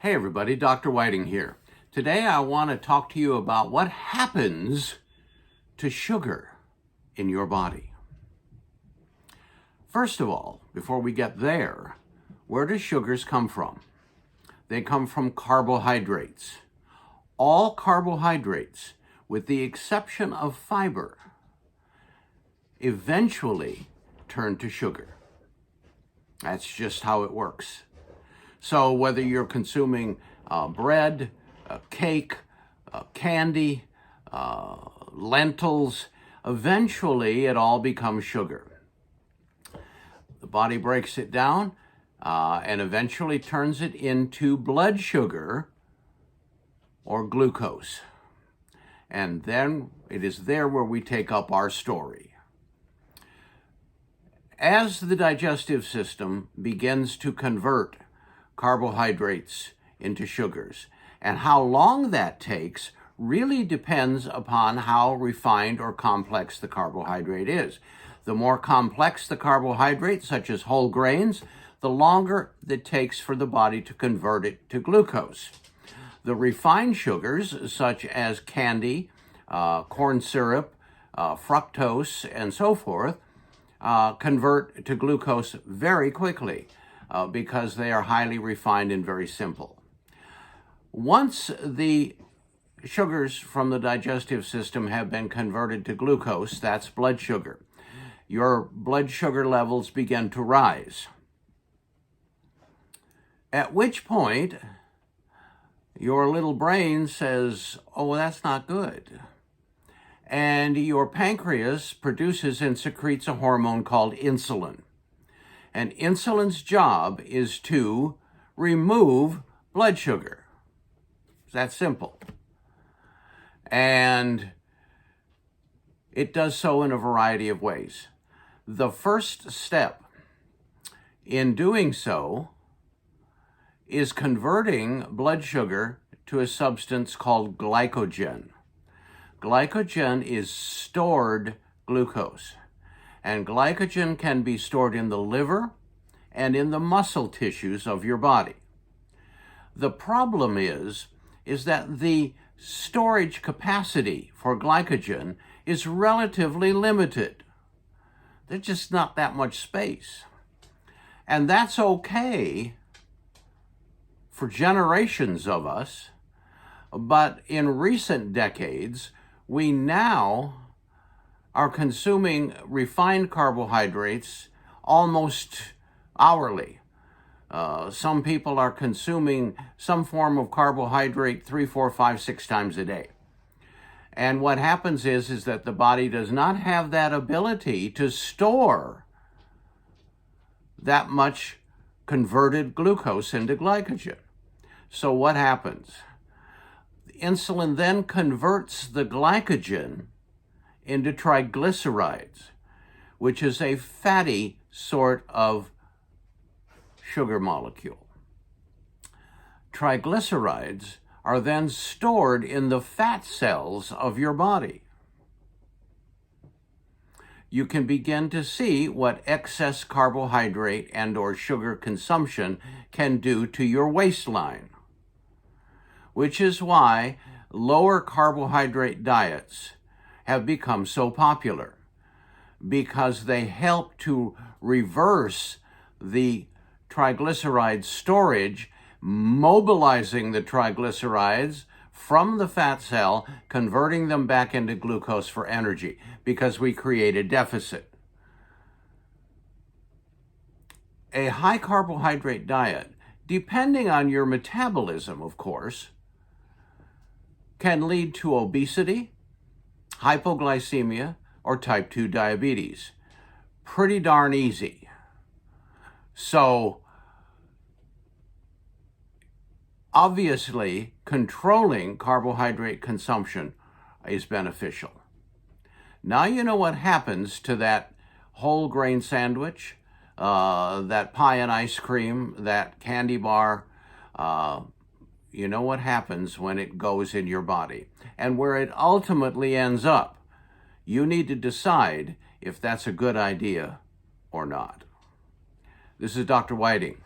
Hey everybody, Dr. Whiting here. Today I want to talk to you about what happens to sugar in your body. First of all, before we get there, where do sugars come from? They come from carbohydrates. All carbohydrates, with the exception of fiber, eventually turn to sugar. That's just how it works. So whether you're consuming bread, cake, candy, lentils, eventually it all becomes sugar. The body breaks it down and eventually turns it into blood sugar or glucose. And then it is there where we take up our story. As the digestive system begins to convert carbohydrates into sugars, and how long that takes really depends upon how refined or complex the carbohydrate is. The more complex the carbohydrate, such as whole grains, the longer it takes for the body to convert it to glucose. The refined sugars, such as candy, corn syrup, fructose, and so forth, convert to glucose very quickly because they are highly refined and very simple. Once the sugars from the digestive system have been converted to glucose, that's blood sugar, your blood sugar levels begin to rise. At which point, your little brain says, oh, that's not good. And your pancreas produces and secretes a hormone called insulin. And insulin's job is to remove blood sugar. It's that simple. And it does so in a variety of ways. The first step in doing so is converting blood sugar to a substance called glycogen. Glycogen is stored glucose, and glycogen can be stored in the liver and in the muscle tissues of your body. The problem is that the storage capacity for glycogen is relatively limited. There's just not that much space. And that's okay for generations of us, but in recent decades, we now are consuming refined carbohydrates almost hourly. Some people are consuming some form of carbohydrate 3, 4, 5, 6 times a day. And what happens is that the body does not have that ability to store that much converted glucose into glycogen. So what happens? Insulin then converts the glycogen into triglycerides, which is a fatty sort of sugar molecule. Triglycerides are then stored in the fat cells of your body. You can begin to see what excess carbohydrate and or sugar consumption can do to your waistline, which is why lower carbohydrate diets have become so popular, because they help to reverse the triglyceride storage, mobilizing the triglycerides from the fat cell, converting them back into glucose for energy, because we create a deficit. A high carbohydrate diet, depending on your metabolism, of course, can lead to obesity, hypoglycemia, or type 2 diabetes. Pretty darn easy. So, obviously, controlling carbohydrate consumption is beneficial. Now you know what happens to that whole grain sandwich, that pie and ice cream, that candy bar. You know what happens when it goes in your body and where it ultimately ends up. You need to decide if that's a good idea or not. This is Dr. Whiting.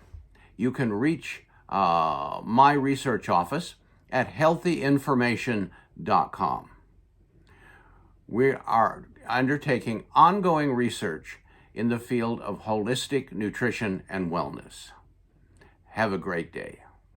You can reach my research office at healthyinformation.com. We are undertaking ongoing research in the field of holistic nutrition and wellness. Have a great day.